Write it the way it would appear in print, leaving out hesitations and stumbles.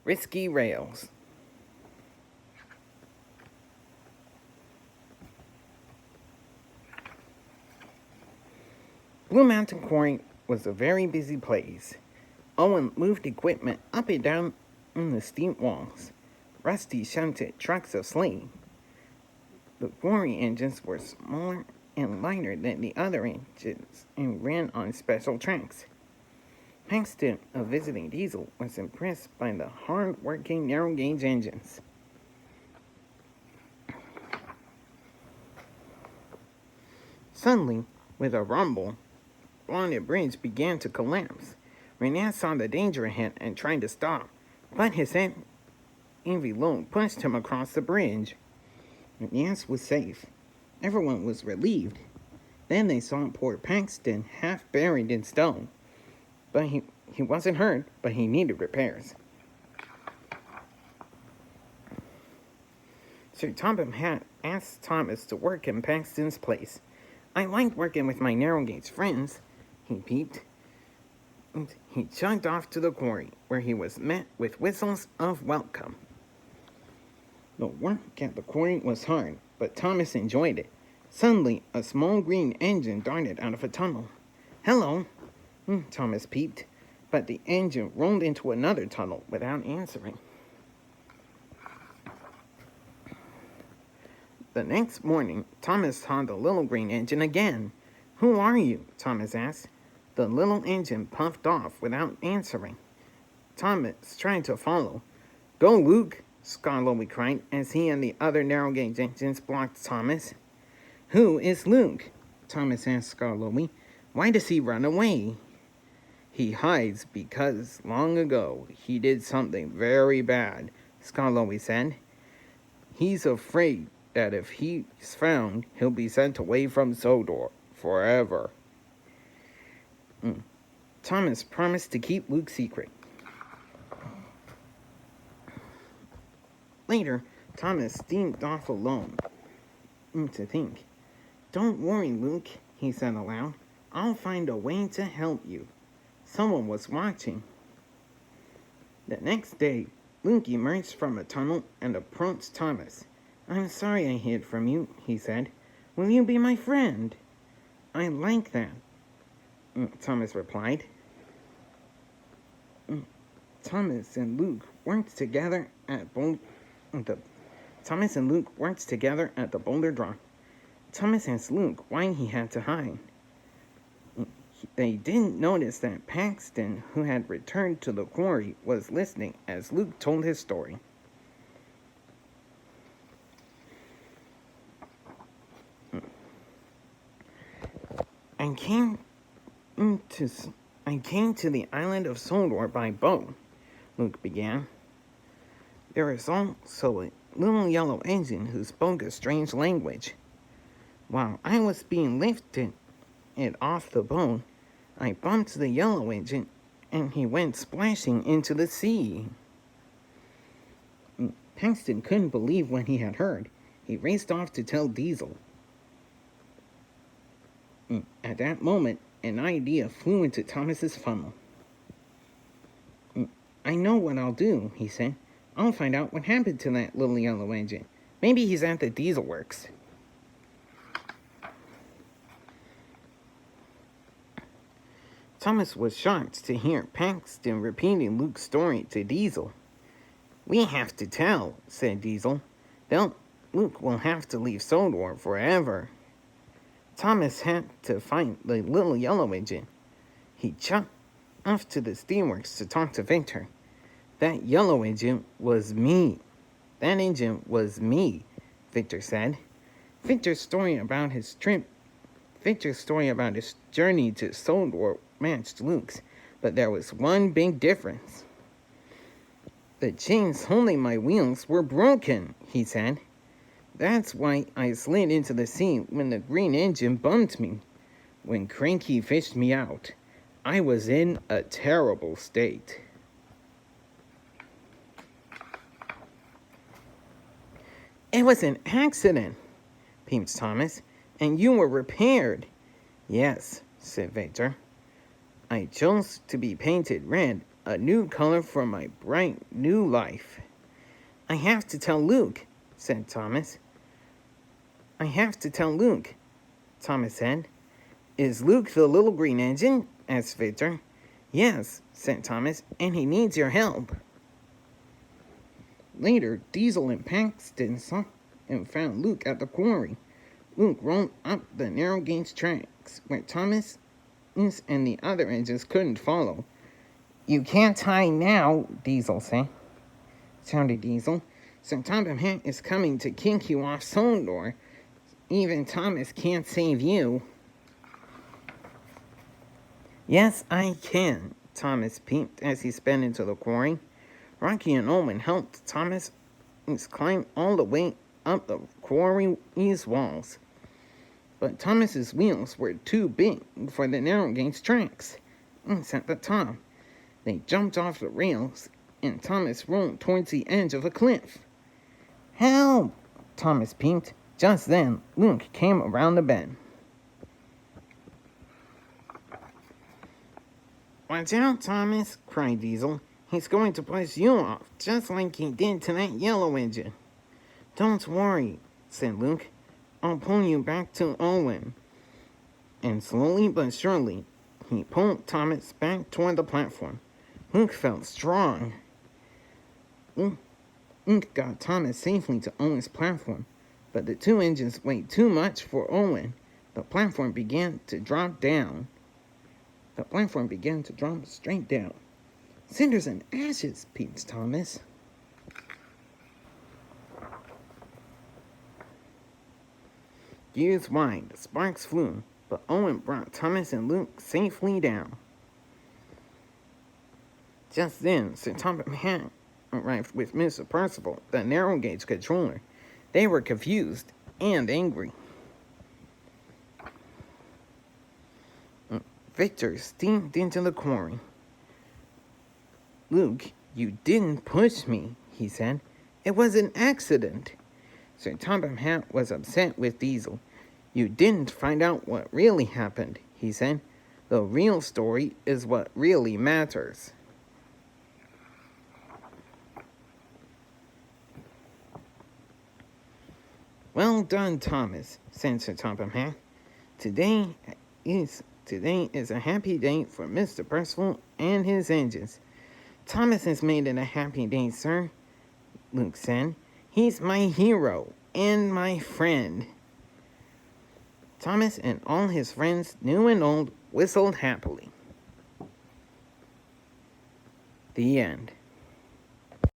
Risky Rails. Blue Mountain Quarry was a very busy place. Owen moved equipment up and down the steep walls. Rusty shunted trucks of slates. The quarry engines were smaller and lighter than the other engines and ran on special tracks. Paxton, a visiting diesel, was impressed by the hard-working narrow-gauge engines. Suddenly, with a rumble, Blonded Bridge began to collapse. Renan saw the danger ahead and tried to stop, but his envy load pushed him across the bridge. Renan was safe. Everyone was relieved. Then they saw poor Paxton half buried in stone. But he wasn't hurt, but he needed repairs. Sir Topham had asked Thomas to work in Paxton's place. I like working with my narrow-gauge friends, he peeped. And he chugged off to the quarry, where he was met with whistles of welcome. The work at the quarry was hard, but Thomas enjoyed it. Suddenly, a small green engine darted out of a tunnel. Hello, Thomas peeped, but the engine rolled into another tunnel without answering. The next morning, Thomas saw the little green engine again. Who are you? Thomas asked. The little engine puffed off without answering. Thomas tried to follow. Go, Luke, Skarloey cried as he and the other narrow-gauge engines blocked Thomas. Who is Luke? Thomas asked Skarloey. Why does he run away? He hides because long ago he did something very bad, Skarloey said. He's afraid that if he's found, he'll be sent away from Sodor forever. Thomas promised to keep Luke's secret. Later, Thomas steamed off alone to think. Don't worry, Luke, he said aloud. I'll find a way to help you. Someone was watching. The next day, Luke emerged from a tunnel and approached Thomas. I'm sorry I hid from you, he said. Will you be my friend? I like that, Thomas replied. Thomas and Luke worked together at the Boulder Drop. Thomas asked Luke why he had to hide. They didn't notice that Paxton, who had returned to the quarry, was listening as Luke told his story. I came to the island of Sodor by boat, Luke began. There is also a little yellow engine who spoke a strange language. While I was being lifted off the boat, I bumped the yellow engine and he went splashing into the sea. Paxton couldn't believe what he had heard. He raced off to tell Diesel. At that moment, an idea flew into Thomas's funnel. I know what I'll do, he said. I'll find out what happened to that little yellow engine. Maybe he's at the diesel works. Thomas was shocked to hear Paxton repeating Luke's story to Diesel. We have to tell, said Diesel. Luke will have to leave Sodor forever. Thomas had to find the little yellow engine. He chucked off to the steamworks to talk to Victor. That yellow engine was me. That engine was me, Victor said. Victor's story about his journey to Sodor matched Luke's, but there was one big difference. The chains holding my wheels were broken, he said. That's why I slid into the sea when the green engine bumped me. When Cranky fished me out, I was in a terrible state. It was an accident, peeped Thomas, and you were repaired. Yes, said Victor. I chose to be painted red a new color for my bright new life. I have to tell Luke, said Thomas. I have to tell Luke, Thomas said. Is Luke the little green engine? Asked Victor. Yes, said Thomas, and he needs your help. Later, Diesel and Paxton saw and found Luke at the quarry. Luke rolled up the narrow gauge tracks where Thomas and the other engines couldn't follow. You can't hide now, Diesel said. Sounded Diesel. So Topham Hatt is coming to kick you off Sondor. Even Thomas can't save you. Yes, I can, Thomas peeped as he sped into the quarry. Rocky and Owen helped Thomas climb all the way up the quarry's walls. But Thomas's wheels were too big for the narrow gauge tracks. It's at the top. They jumped off the rails, and Thomas rolled towards the edge of a cliff. Help! Thomas peeped. Just then, Luke came around the bend. Watch out, Thomas, cried Diesel. He's going to push you off, just like he did to that yellow engine. Don't worry, said Luke. I'll pull you back to Owen. And slowly but surely, he pulled Thomas back toward the platform. Luke felt strong. Luke got Thomas safely to Owen's platform, but the two engines weighed too much for Owen. The platform began to drop down. The platform began to drop straight down. Cinders and ashes, peeped Thomas. Gears whined, sparks flew, but Owen brought Thomas and Luke safely down. Just then, Sir Topham Hatt arrived with Mr. Percival, the narrow gauge controller. They were confused and angry. Victor steamed into the quarry. Luke, you didn't push me, he said. It was an accident. Sir Topham Hatt was upset with Diesel. You didn't find out what really happened, he said. The real story is what really matters. Well done, Thomas, said Sir Topham Hatt. Today is a happy day for Mr. Percival and his engines. Thomas has made it a happy day, sir, Luke said. He's my hero and my friend. Thomas and all his friends, new and old, whistled happily. The end.